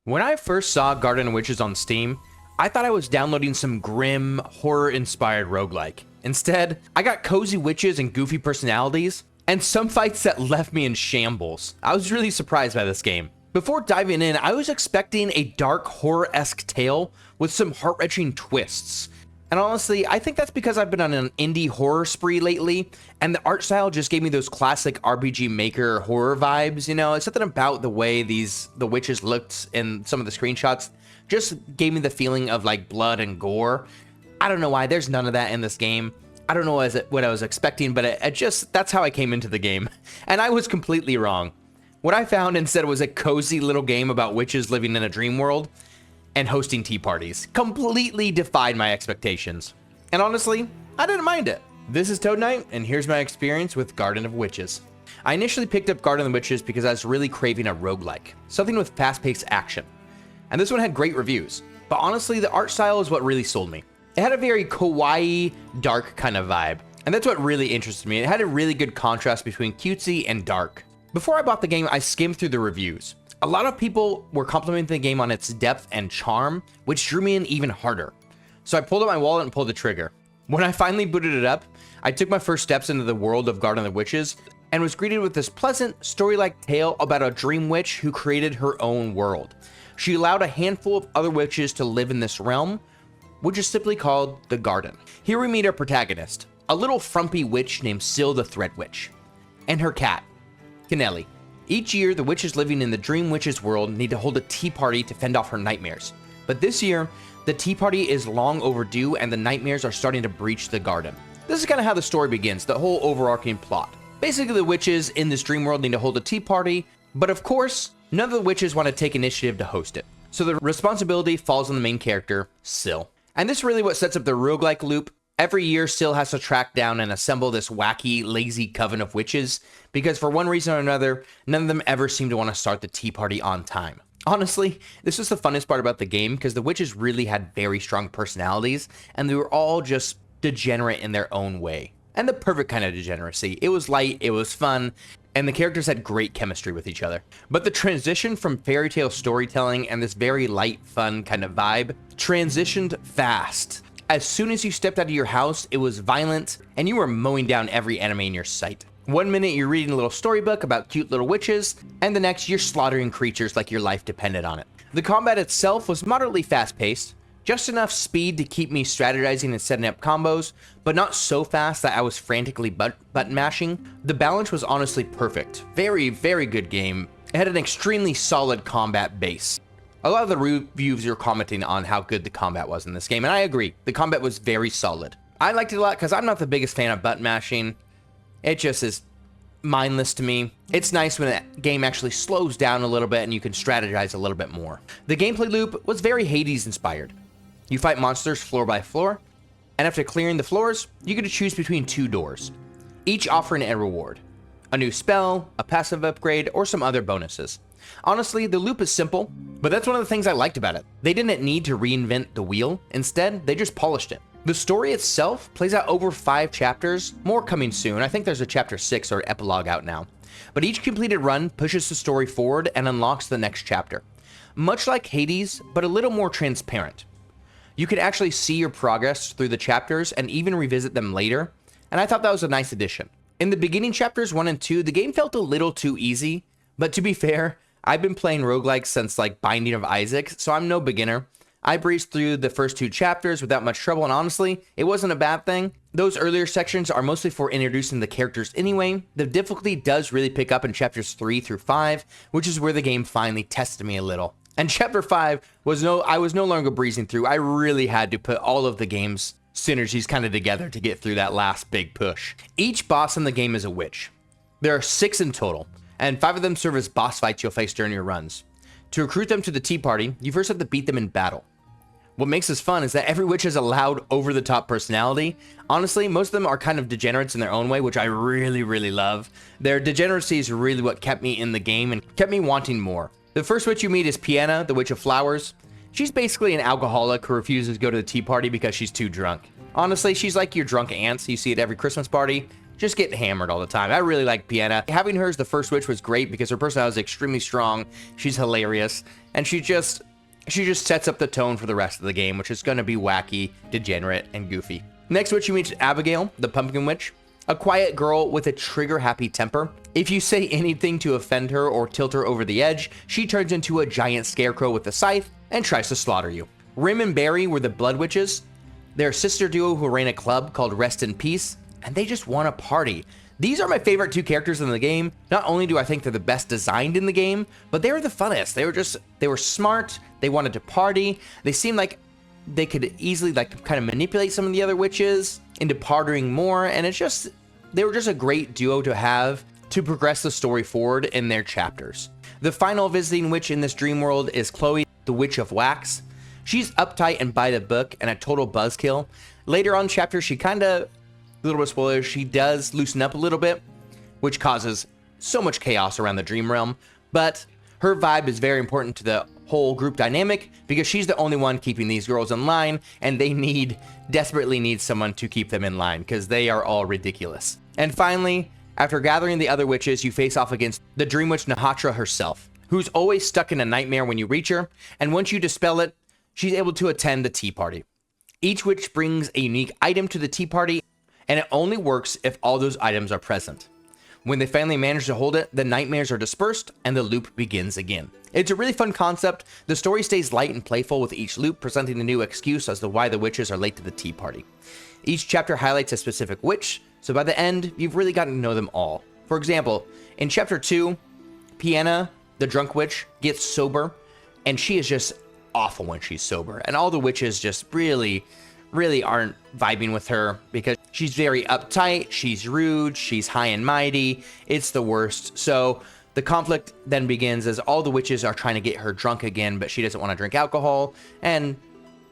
When I first saw Garden of Witches on Steam, I thought I was downloading some grim, horror-inspired roguelike. Instead, I got cozy witches and goofy personalities, and some fights that left me in shambles. I was really surprised by this game. Before diving in, I was expecting a dark, horror-esque tale with some heart-wrenching twists. And honestly, I think that's because I've been on an indie horror spree lately, and the art style just gave me those classic RPG Maker horror vibes, you know? It's something about the way the witches looked in some of the screenshots just gave me the feeling of like blood and gore. I don't know why, there's none of that in this game. I don't know what I was expecting, but it just, that's how I came into the game. And I was completely wrong. What I found instead was a cozy little game about witches living in a dream world and hosting tea parties. Completely defied my expectations. And honestly, I didn't mind it. This is Toad Knight, and here's my experience with Garden of Witches. I initially picked up Garden of Witches because I was really craving a roguelike, something with fast-paced action. And this one had great reviews, but honestly, the art style is what really sold me. It had a very kawaii, dark kind of vibe, and that's what really interested me. It had a really good contrast between cutesy and dark. Before I bought the game, I skimmed through the reviews. A lot of people were complimenting the game on its depth and charm, which drew me in even harder. So I pulled out my wallet and pulled the trigger. When I finally booted it up, I took my first steps into the world of Garden of Witches and was greeted with this pleasant, story-like tale about a dream witch who created her own world. She allowed a handful of other witches to live in this realm, which is simply called the Garden. Here we meet our protagonist, a little frumpy witch named Syl the Thread Witch, and her cat, Kennelly. Each year, the witches living in the Dream Witches world need to hold a tea party to fend off her nightmares. But this year, the tea party is long overdue and the nightmares are starting to breach the garden. This is kind of how the story begins, the whole overarching plot. Basically, the witches in this dream world need to hold a tea party, but of course, none of the witches want to take initiative to host it. So the responsibility falls on the main character, Syl. And this is really what sets up the roguelike loop. Every year, Syl has to track down and assemble this wacky, lazy coven of witches, because for one reason or another, none of them ever seem to want to start the tea party on time. Honestly, this was the funnest part about the game, because the witches really had very strong personalities, and they were all just degenerate in their own way. And the perfect kind of degeneracy. It was light, it was fun, and the characters had great chemistry with each other. But the transition from fairy tale storytelling and this very light, fun kind of vibe transitioned fast. As soon as you stepped out of your house, it was violent, and you were mowing down every enemy in your sight. One minute you're reading a little storybook about cute little witches, and the next you're slaughtering creatures like your life depended on it. The combat itself was moderately fast-paced, just enough speed to keep me strategizing and setting up combos, but not so fast that I was frantically button mashing. The balance was honestly perfect. Very, very good game. It had an extremely solid combat base. A lot of the reviews are commenting on how good the combat was in this game, and I agree. The combat was very solid. I liked it a lot because I'm not the biggest fan of button mashing. It just is mindless to me. It's nice when a game actually slows down a little bit and you can strategize a little bit more. The gameplay loop was very Hades inspired. You fight monsters floor by floor, and after clearing the floors, you get to choose between two doors, each offering a reward. A new spell, a passive upgrade, or some other bonuses. Honestly, the loop is simple, but that's one of the things I liked about it. They didn't need to reinvent the wheel. Instead, they just polished it. The story itself plays out over 5 chapters, more coming soon. I think there's a chapter 6 or epilogue out now. But each completed run pushes the story forward and unlocks the next chapter. Much like Hades, but a little more transparent. You can actually see your progress through the chapters and even revisit them later, and I thought that was a nice addition. In the beginning chapters 1 and 2, the game felt a little too easy, but to be fair, I've been playing roguelikes since like Binding of Isaac, so I'm no beginner. I breezed through the first 2 chapters without much trouble, and honestly, it wasn't a bad thing. Those earlier sections are mostly for introducing the characters anyway. The difficulty does really pick up in chapters 3 through 5, which is where the game finally tested me a little. And chapter 5 I was no longer breezing through. I really had to put all of the game's synergies kind of together to get through that last big push. Each boss in the game is a witch. There are 6 in total, and 5 of them serve as boss fights you'll face during your runs. To recruit them to the tea party, you first have to beat them in battle. What makes this fun is that every witch has a loud, over-the-top personality. Honestly, most of them are kind of degenerates in their own way, which I really, really love. Their degeneracy is really what kept me in the game and kept me wanting more. The first witch you meet is Piana, the Witch of Flowers. She's basically an alcoholic who refuses to go to the tea party because she's too drunk. Honestly, she's like your drunk aunts you see at every Christmas party, just get hammered all the time. I really like Piana. Having her as the first witch was great because her personality is extremely strong. She's hilarious, and she just sets up the tone for the rest of the game, which is going to be wacky, degenerate, and goofy. Next witch you meet is Abigail, the Pumpkin Witch, a quiet girl with a trigger-happy temper. If you say anything to offend her or tilt her over the edge, she turns into a giant scarecrow with a scythe and tries to slaughter you. Rim and Barry were the Blood Witches. They're a sister duo who ran a club called Rest in Peace, and they just want to party. These are my favorite two characters in the game. Not only do I think they're the best designed in the game, but they were the funnest. They were smart. They wanted to party. They seemed like they could easily kind of manipulate some of the other witches into partying more, and they were just a great duo to have to progress the story forward in their chapters. The final visiting witch in this dream world is Chloe, the Witch of Wax. She's uptight and by the book and a total buzzkill. Later on chapters, she kind of, a little bit of spoilers, she does loosen up a little bit, which causes so much chaos around the dream realm, but her vibe is very important to the whole group dynamic because she's the only one keeping these girls in line, and they desperately need someone to keep them in line because they are all ridiculous. And finally, after gathering the other witches, you face off against the Dream Witch Nahatra herself, who's always stuck in a nightmare when you reach her, and once you dispel it, she's able to attend the tea party. Each witch brings a unique item to the tea party, and it only works if all those items are present. When they finally manage to hold it, the nightmares are dispersed and the loop begins again. It's a really fun concept. The story stays light and playful with each loop, presenting a new excuse as to why the witches are late to the tea party. Each chapter highlights a specific witch, so by the end, you've really gotten to know them all. For example, in chapter 2, Piana, the drunk witch, gets sober, and she is just awful when she's sober. And all the witches just really aren't vibing with her because she's very uptight, she's rude, she's high and mighty. It's the worst. So the conflict then begins as all the witches are trying to get her drunk again, but she doesn't want to drink alcohol. And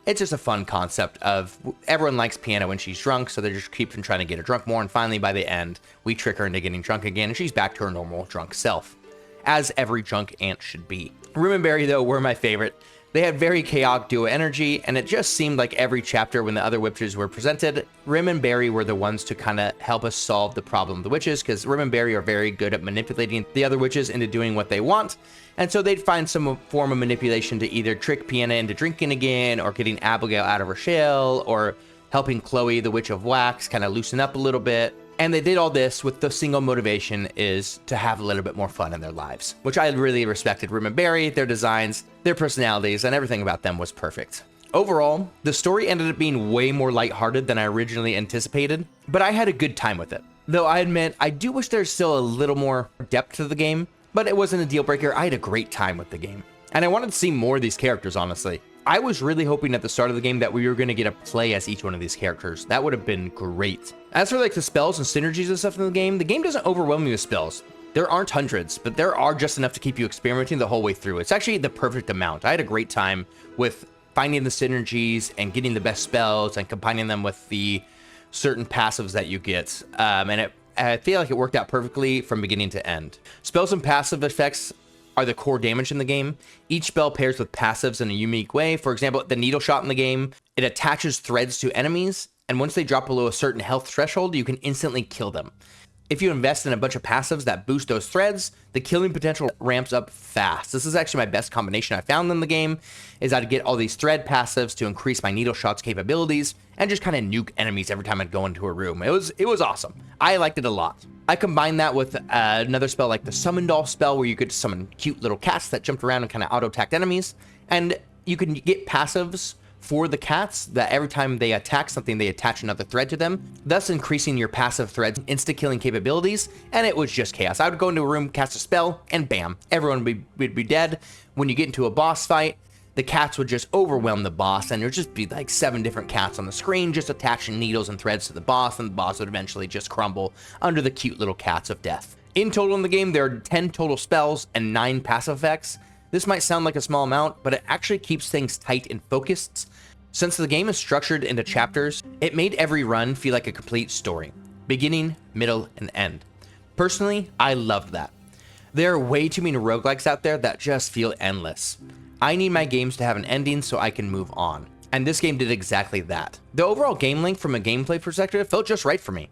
it's just a fun concept of everyone likes Piana when she's drunk, so they just keep trying to get her drunk more. And finally, by the end, we trick her into getting drunk again, and she's back to her normal drunk self, as every drunk ant should be. Rim and Barry, though, were my favorite. They had very chaotic duo energy, and it just seemed like every chapter when the other witches were presented, Rim and Barry were the ones to kind of help us solve the problem of the witches, because Rim and Barry are very good at manipulating the other witches into doing what they want, and so they'd find some form of manipulation to either trick Piana into drinking again, or getting Abigail out of her shell, or helping Chloe, the Witch of Wax, kind of loosen up a little bit. And they did all this with the single motivation is to have a little bit more fun in their lives, which I really respected. Rim and Barry, their designs, their personalities, and everything about them was perfect. Overall, the story ended up being way more lighthearted than I originally anticipated, but I had a good time with it. Though I admit, I do wish there's still a little more depth to the game, but it wasn't a deal breaker. I had a great time with the game. And I wanted to see more of these characters, honestly. I was really hoping at the start of the game that we were going to get a play as each one of these characters. That would have been great. As for like the spells and synergies and stuff in the game doesn't overwhelm you with spells. There aren't hundreds, but there are just enough to keep you experimenting the whole way through. It's actually the perfect amount. I had a great time with finding the synergies and getting the best spells and combining them with the certain passives that you get. I feel like it worked out perfectly from beginning to end. Spells and passive effects are the core damage in the game. Each spell pairs with passives in a unique way. For example, the needle shot in the game, it attaches threads to enemies, and once they drop below a certain health threshold, you can instantly kill them. If you invest in a bunch of passives that boost those threads, the killing potential ramps up fast. This is actually my best combination I found in the game, is I'd get all these thread passives to increase my needle shot's capabilities and just kind of nuke enemies every time I'd go into a room. It was awesome. I liked it a lot. I combined that with another spell like the Summon Doll spell, where you could summon cute little cats that jumped around and kind of auto-attacked enemies. And you can get passives for the cats that every time they attack something, they attach another thread to them, thus increasing your passive thread's insta-killing capabilities. And it was just chaos. I would go into a room, cast a spell, and bam, everyone would be dead. When you get into a boss fight, the cats would just overwhelm the boss, and there'd just be like 7 different cats on the screen just attaching needles and threads to the boss, and the boss would eventually just crumble under the cute little cats of death. In total in the game, there are 10 total spells and 9 passive effects. This might sound like a small amount, but it actually keeps things tight and focused. Since the game is structured into chapters, it made every run feel like a complete story, beginning, middle, and end. Personally, I loved that. There are way too many roguelikes out there that just feel endless. I need my games to have an ending so I can move on, and this game did exactly that. The overall game length from a gameplay perspective felt just right for me.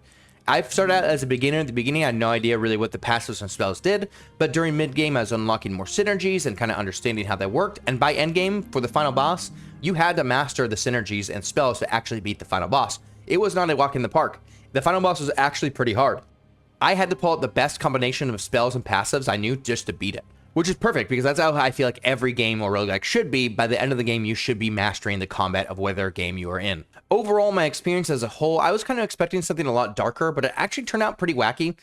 I started out as a beginner. At the beginning, I had no idea really what the passives and spells did, but during mid-game, I was unlocking more synergies and kind of understanding how they worked, and by endgame, for the final boss, you had to master the synergies and spells to actually beat the final boss. It was not a walk in the park. The final boss was actually pretty hard. I had to pull out the best combination of spells and passives I knew just to beat it, which is perfect because that's how I feel like every game or roguelike should be. By the end of the game, you should be mastering the combat of whatever game you are in. Overall, my experience as a whole, I was kind of expecting something a lot darker, but it actually turned out pretty wacky.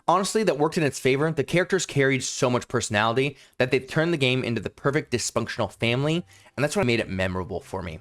Honestly, that worked in its favor. The characters carried so much personality that they turned the game into the perfect dysfunctional family, and that's what made it memorable for me.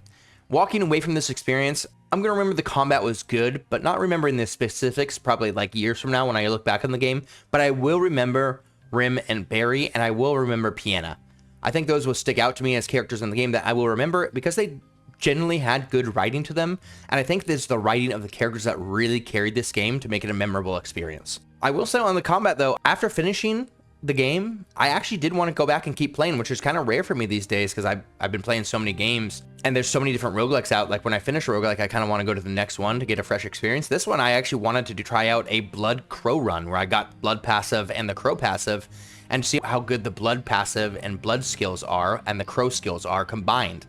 Walking away from this experience, I'm going to remember the combat was good, but not remembering the specifics probably like years from now when I look back on the game, but I will remember Rim and Barry, and I will remember Piana. I think those will stick out to me as characters in the game that I will remember because they generally had good writing to them, and I think it's the writing of the characters that really carried this game to make it a memorable experience. I will say on the combat though, after finishing the game, I actually did want to go back and keep playing, which is kind of rare for me these days because I've been playing so many games and there's so many different roguelikes out. Like when I finish a roguelike, I kind of want to go to the next one to get a fresh experience. This one, I actually wanted to try out a Blood Crow run where I got Blood passive and the Crow passive and see how good the Blood passive and Blood skills are and the Crow skills are combined.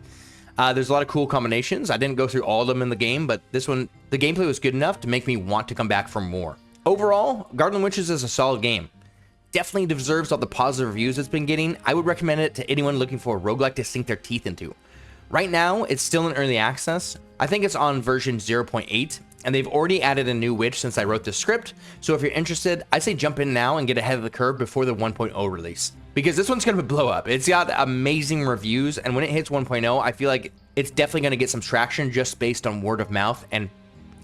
There's a lot of cool combinations. I didn't go through all of them in the game, but this one, the gameplay was good enough to make me want to come back for more. Overall, Garden Witches is a solid game. Definitely deserves all the positive reviews it's been getting. I would recommend it to anyone looking for a roguelike to sink their teeth into. Right now, it's still in early access. I think it's on version 0.8, and they've already added a new witch since I wrote the script. So if you're interested, I say jump in now and get ahead of the curve before the 1.0 release. Because this one's going to blow up. It's got amazing reviews, and when it hits 1.0, I feel like it's definitely going to get some traction just based on word of mouth and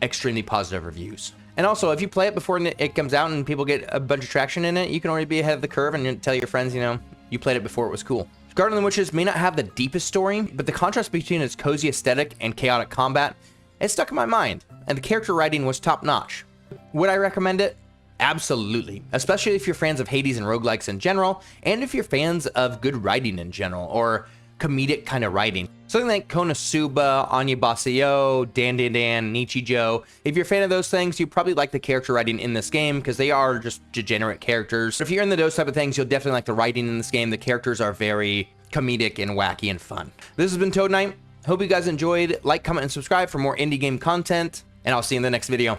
extremely positive reviews. And also, if you play it before it comes out and people get a bunch of traction in it, you can already be ahead of the curve and tell your friends, you know, you played it before it was cool. Garden of the Witches may not have the deepest story, but the contrast between its cozy aesthetic and chaotic combat, it stuck in my mind, and the character writing was top-notch. Would I recommend it? Absolutely, especially if you're fans of Hades and roguelikes in general, and if you're fans of good writing in general, or comedic kind of writing. Something like Konosuba, Anya Basio, Dan Nichijou. If you're a fan of those things, you probably like the character writing in this game because they are just degenerate characters. If you're into those type of things, you'll definitely like the writing in this game. The characters are very comedic and wacky and fun. This has been Toad Knight. Hope you guys enjoyed. Like, comment, and subscribe for more indie game content, and I'll see you in the next video.